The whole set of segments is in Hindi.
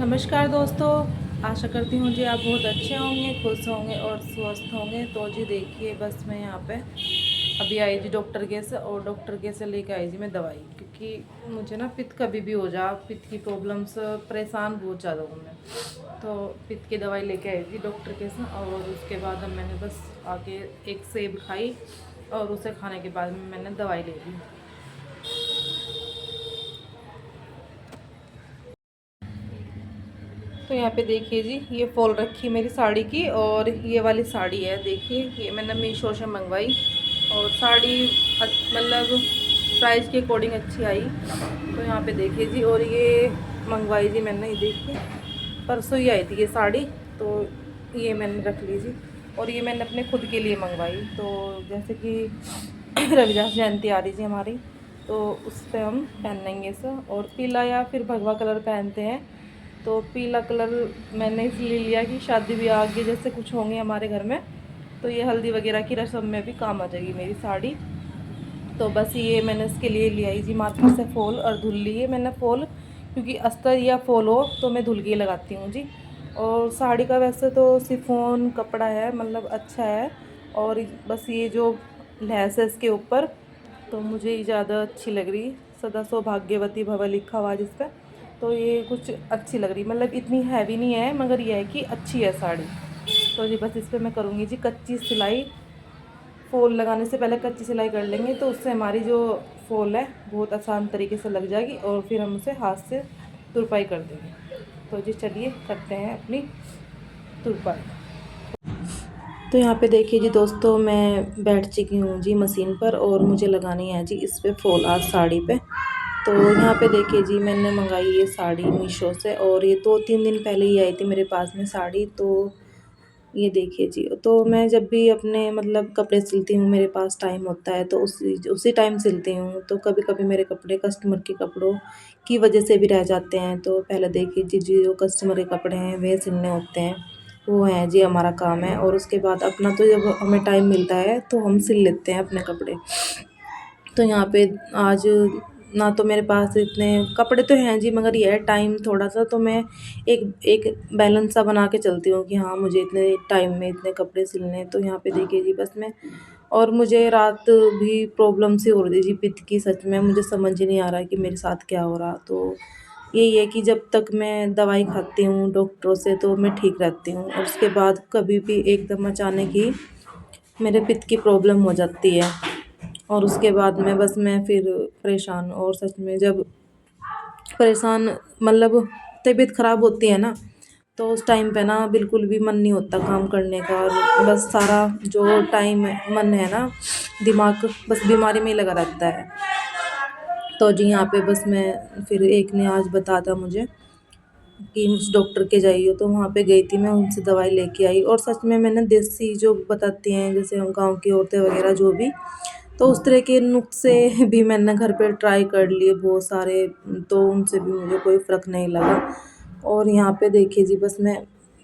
नमस्कार दोस्तों। आशा करती हूँ जी आप बहुत अच्छे होंगे, खुश होंगे और स्वस्थ होंगे। तो जी देखिए, बस मैं यहाँ पे अभी आई जी डॉक्टर के से, और डॉक्टर के से लेके आई जी मैं दवाई, क्योंकि मुझे ना पित्त कभी भी हो जा, पित्त की प्रॉब्लम से परेशान बहुत ज़्यादा हूँ मैं। तो पित्त की दवाई लेके आई थी डॉक्टर के से, और उसके बाद अब मैंने बस आके एक सेब खाई, और उसे खाने के बाद में मैंने दवाई ले ली। तो यहाँ पे देखिए जी, ये फॉल रखी मेरी साड़ी की, और ये वाली साड़ी है, देखिए ये मैंने मीशो से मंगवाई। और साड़ी मतलब प्राइस के अकॉर्डिंग अच्छी आई। तो यहाँ पे देखिए जी, और ये मंगवाई जी मैंने, ये देखिए परसों ही आई थी ये साड़ी। तो ये मैंने रख ली जी। और ये मैंने अपने खुद के लिए मंगवाई। तो जैसे कि रविदास जयंती आ रही थी हमारी, तो उस पर हम पहनेंगे इसे। और पीला या फिर भगवा कलर पहनते हैं। तो पीला कलर मैंने इसलिए लिया कि शादी ब्याह आगे जैसे कुछ होंगे हमारे घर में, तो ये हल्दी वगैरह की रस्म में भी काम आ जाएगी मेरी साड़ी। तो बस ये मैंने इसके लिए ले आई जी मार्केट से फॉल, और धुल ली है मैंने फॉल, क्योंकि अस्तर या फॉल हो तो मैं धुल के लगाती हूँ जी। और साड़ी का वैसे तो सिफोन कपड़ा है, मतलब अच्छा है। और बस ये जो लैस है इसके ऊपर, तो मुझे ये ज़्यादा अच्छी लग रही। सदा सौभाग्यवती भव लिखा हुआ जिस पर, तो ये कुछ अच्छी लग रही, मतलब इतनी हैवी नहीं है, मगर ये है कि अच्छी है साड़ी। तो जी बस इस पर मैं करूँगी जी कच्ची सिलाई। फॉल लगाने से पहले कच्ची सिलाई कर लेंगे, तो उससे हमारी जो फॉल है बहुत आसान तरीके से लग जाएगी, और फिर हम उसे हाथ से तुरपाई कर देंगे। तो जी चलिए करते हैं अपनी तुरपाई। तो यहाँ पे देखिए जी दोस्तों, मैं बैठ चुकी हूँ जी मशीन पर, और मुझे लगानी है जी इस पे फॉल आज साड़ी पे। तो यहाँ पे देखिए जी, मैंने मंगाई ये साड़ी मीशो से, और ये 2-3 दिन पहले ही आई थी मेरे पास में साड़ी। तो ये देखिए जी, तो मैं जब भी अपने मतलब कपड़े सिलती हूँ, मेरे पास टाइम होता है तो उसी उसी टाइम सिलती हूँ। तो कभी कभी मेरे कपड़े कस्टमर के कपड़ों की वजह से भी रह जाते हैं। तो पहले देखिए जी, जो कस्टमर के कपड़े हैं वे सिलने होते हैं, वो हैं जी हमारा काम है। और उसके बाद अपना तो जब हमें टाइम मिलता है तो हम सिल लेते हैं अपने कपड़े। तो यहाँ पे आज ना तो मेरे पास इतने कपड़े तो हैं जी, मगर ये है टाइम थोड़ा सा। तो मैं एक एक बैलेंस सा बना के चलती हूँ कि हाँ मुझे इतने टाइम में इतने कपड़े सिलने हैं। तो यहाँ पे देखिए जी बस मैं, और मुझे रात भी प्रॉब्लम सी हो रही थी जी पित्त की, सच में मुझे समझ ही नहीं आ रहा कि मेरे साथ क्या हो रहा। तो यही है कि जब तक मैं दवाई खाती हूँ डॉक्टरों से तो मैं ठीक रहती हूँ, और उसके बाद कभी भी एकदम अचानक ही मेरे पित्त की प्रॉब्लम हो जाती है। और उसके बाद में बस मैं फिर परेशान, और सच में जब परेशान मतलब तबीयत ख़राब होती है ना, तो उस टाइम पे ना बिल्कुल भी मन नहीं होता काम करने का। और बस सारा जो टाइम मन है ना, दिमाग बस बीमारी में ही लगा रहता है। तो जी यहाँ पे बस मैं फिर एक ने आज बताया मुझे कि उस डॉक्टर के जाइए, तो वहाँ पे गई थी मैं, उनसे दवाई लेके आई। और सच में मैंने देसी जो बताती हैं जैसे हम गाँव की औरतें वगैरह जो भी, तो उस तरह के नुस्खे भी मैंने घर पे ट्राई कर लिए बहुत सारे। तो उनसे भी मुझे कोई फ़र्क नहीं लगा। और यहाँ पे देखिए जी बस मैं,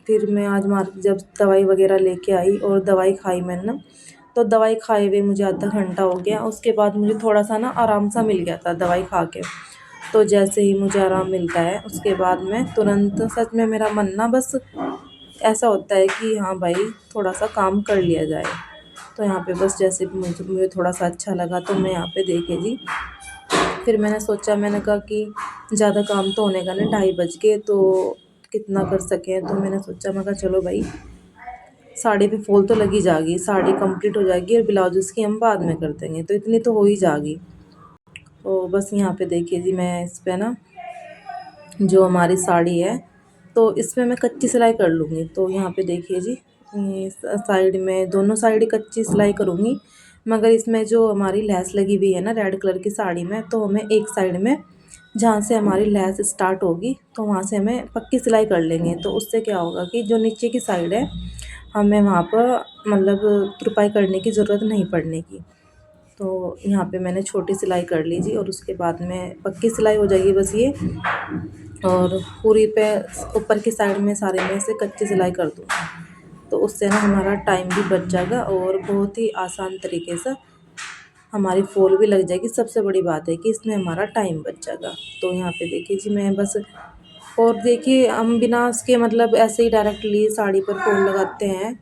फिर मैं आज मार्केट जब दवाई वगैरह लेके आई और दवाई खाई मैंने, तो दवाई खाए हुए मुझे आधा घंटा हो गया। उसके बाद मुझे थोड़ा सा ना आराम सा मिल गया था दवाई खा के। तो जैसे ही मुझे आराम मिलता है उसके बाद में तुरंत सच में मेरा मन ना बस ऐसा होता है कि हाँ भाई थोड़ा सा काम कर लिया जाए। तो यहाँ पे बस जैसे भी मुझे थोड़ा सा अच्छा लगा, तो मैं यहाँ पे देखे जी, फिर मैंने सोचा, मैंने कहा कि ज़्यादा काम तो होने का नहीं, 2:30 बज गए तो कितना कर सकें। तो मैंने सोचा, मैं कहा चलो भाई साड़ी पे फॉल तो लगी जाएगी, साड़ी कंप्लीट हो जाएगी, और ब्लाउज उसकी हम बाद में कर देंगे, तो इतनी तो हो ही जाएगी। तो बस यहाँ पे देखिए जी, मैं इस पे ना जो हमारी साड़ी है, तो इसमें मैं कच्ची सिलाई कर लूँगी। तो यहाँ पे देखिए जी, ये साइड में दोनों साइड ही कच्ची सिलाई करूँगी, मगर इसमें जो हमारी लैस लगी हुई है ना रेड कलर की साड़ी में, तो हमें एक साइड में जहाँ से हमारी लैस स्टार्ट होगी तो वहाँ से हमें पक्की सिलाई कर लेंगे। तो उससे क्या होगा कि जो नीचे की साइड है हमें वहाँ पर मतलब तुरपाई करने की ज़रूरत नहीं पड़ने की। तो यहाँ पे मैंने छोटी सिलाई कर ली जी, और उसके बाद में पक्की सिलाई हो जाएगी बस ये। और पूरी पे ऊपर की साइड में सारे में से कच्ची सिलाई कर दूँगी। तो उससे ना हमारा टाइम भी बच जाएगा, और बहुत ही आसान तरीके से हमारी फॉल भी लग जाएगी। सबसे बड़ी बात है कि इसमें हमारा टाइम बच जाएगा। तो यहाँ पे देखिए जी, मैं बस और देखिए हम बिना उसके मतलब ऐसे ही डायरेक्टली साड़ी पर फ़ोन लगाते हैं,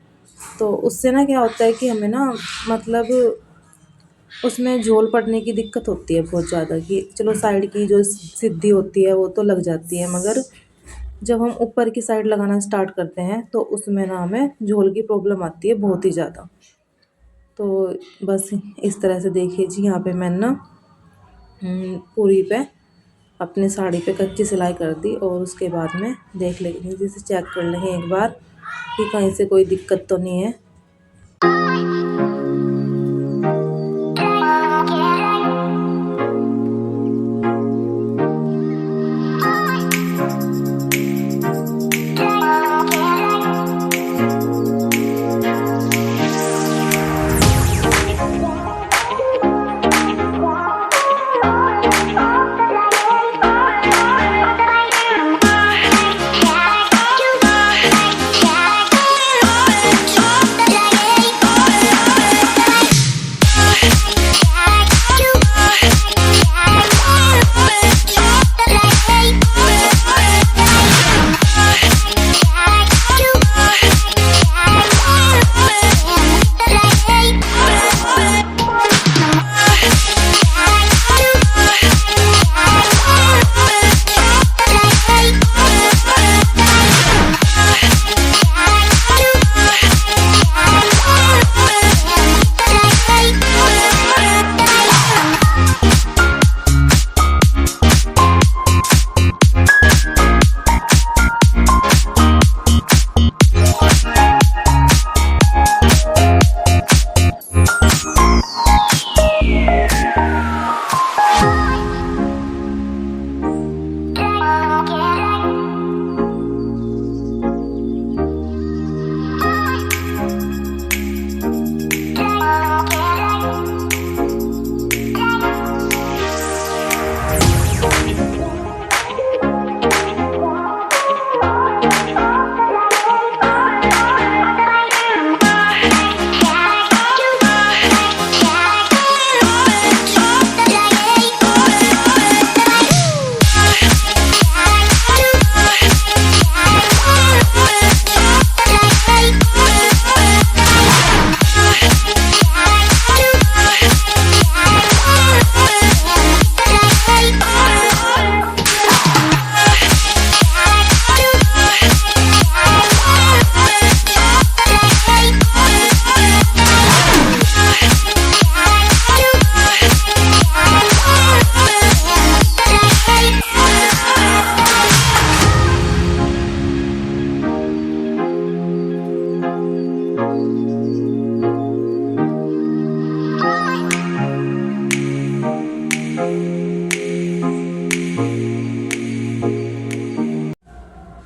तो उससे ना क्या होता है कि हमें ना मतलब उसमें झोल पड़ने की दिक्कत होती है बहुत ज़्यादा, कि चलो साइड की जो सिद्धि होती है वो तो लग जाती है, मगर जब हम ऊपर की साइड लगाना स्टार्ट करते हैं तो उसमें ना हमें झोल की प्रॉब्लम आती है बहुत ही ज़्यादा। तो बस इस तरह से देखिए जी, यहाँ पे मैंने ना पूरी पे अपनी साड़ी पे कच्ची सिलाई कर दी, और उसके बाद में देख लेंगे, जैसे चेक कर लेंगे एक बार कि कहीं से कोई दिक्कत तो नहीं है।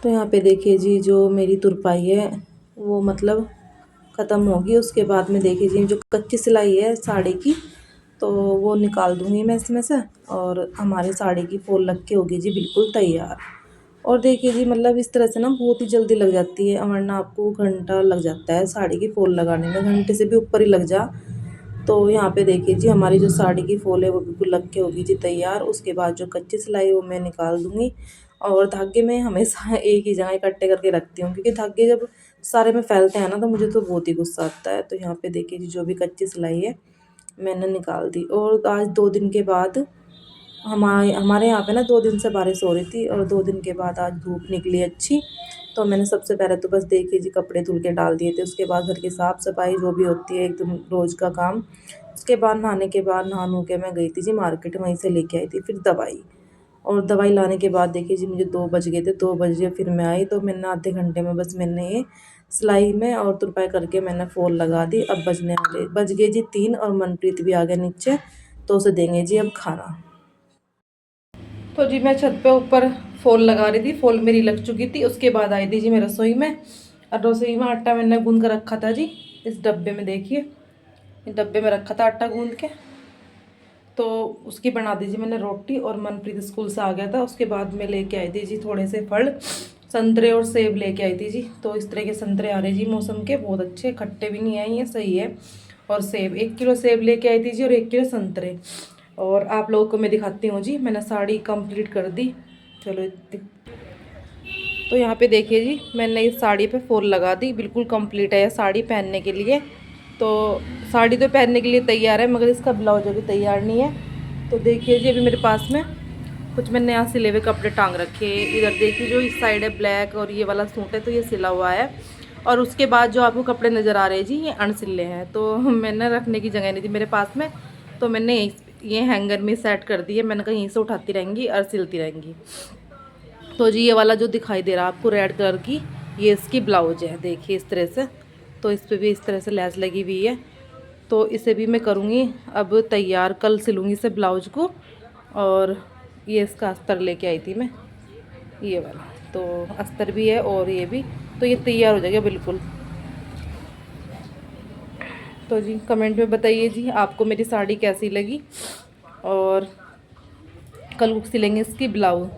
तो यहाँ पे देखिए जी, जो मेरी तुरपाई है वो मतलब ख़त्म होगी। उसके बाद में देखिए जी, जो कच्ची सिलाई है साड़ी की तो वो निकाल दूँगी मैं इसमें से, और हमारी साड़ी की फॉल लग के होगी जी बिल्कुल तैयार। और देखिए जी, मतलब इस तरह से ना बहुत ही जल्दी लग जाती है, वरना आपको घंटा लग जाता है साड़ी की फॉल लगाने में, घंटे से भी ऊपर ही लग जा। तो यहाँ पे देखिए जी, हमारी जो साड़ी की फॉल है वो बिल्कुल लग के होगी जी तैयार। उसके बाद जो कच्ची सिलाई है वो मैं निकाल दूँगी, और धागे में हमेशा एक ही जगह इकट्ठे करके रखती हूँ, क्योंकि धागे जब सारे में फैलते हैं ना तो मुझे तो बहुत ही गुस्सा आता है। तो यहाँ पे देखिए जी, जो भी कच्ची सिलाई है मैंने निकाल दी। और आज 2 दिन के बाद हमारे यहाँ पे ना 2 दिन से बारिश हो रही थी, और 2 दिन के बाद आज धूप निकली अच्छी। तो मैंने सबसे पहले तो बस देखिए जी कपड़े धुल के डाल दिए थे, उसके बाद घर की साफ़ सफाई जो भी होती है एकदम रोज़ का काम। उसके बाद नहाने के बाद नहा नू के मैं गई थी जी मार्केट, वहीं से लेके आई थी फिर दवाई। और दवाई लाने के बाद देखिए जी मुझे 2 बज गए थे, 2 बजे फिर मैं आई। तो मैंने आधे घंटे में बस मैंने ये सिलाई में और तुरपाई करके मैंने फ़ॉल लगा दी। अब बज गए जी 3, और मनप्रीत भी आ गया नीचे, तो उसे देंगे जी अब खाना। तो जी मैं छत पे ऊपर फॉल लगा रही थी, फॉल मेरी लग चुकी थी। उसके बाद आई थी जी मैं रसोई में, और रसोई में आटा मैंने गूंद कर रखा था जी इस डब्बे में, देखिए इस डब्बे में रखा था आटा गूंद के। तो उसकी बना दी जी मैंने रोटी, और मनप्रीत स्कूल से आ गया था। उसके बाद मैं लेके आई थी जी थोड़े से फल, संतरे और सेब लेके आई थी जी। तो इस तरह के संतरे आ रहे जी मौसम के, बहुत अच्छे, खट्टे भी नहीं आए, ये सही है। और सेब 1 किलो सेब लेके आई थी जी, और 1 किलो संतरे। और आप लोगों को मैं दिखाती हूँ जी, मैंने साड़ी कंप्लीट कर दी। चलो तो यहाँ पे देखिए जी, मैंने इस साड़ी पे फॉल लगा दी, बिल्कुल कंप्लीट है ये साड़ी पहनने के लिए। तो साड़ी तो पहनने के लिए तैयार है, मगर इसका ब्लाउज अभी तैयार नहीं है। तो देखिए जी, अभी मेरे पास में कुछ मैंने यहाँ सिले हुए कपड़े टांग रखे। इधर देखिए जो इस साइड है ब्लैक और ये वाला सूट है, तो ये सिला हुआ है। और उसके बाद जो आपको कपड़े नज़र आ रहे हैं जी, ये अनसिले हैं। तो मैंने रखने की जगह नहीं थी मेरे पास में, तो मैंने ये हैंगर में सेट कर दिए। मैंने कहा यहीं से उठाती रहेंगी और सिलती रहेंगी। तो जी ये वाला जो दिखाई दे रहा है आपको रेड कलर की, ये इसकी ब्लाउज है, देखिए इस तरह से। तो इस पर भी इस तरह से लेस लगी हुई है। तो इसे भी मैं करूँगी अब तैयार, कल सिलूँगी इसे ब्लाउज को। और ये इसका अस्तर लेके आई थी मैं, ये वाला, तो अस्तर भी है और ये भी, तो ये तैयार हो जाएगा बिल्कुल। तो जी कमेंट में बताइए जी आपको मेरी साड़ी कैसी लगी। और कल सिलेंगे इसकी ब्लाउज।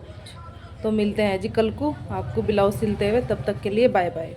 तो मिलते हैं जी कल को आपको ब्लाउज सिलते हुए, तब तक के लिए बाय बाय।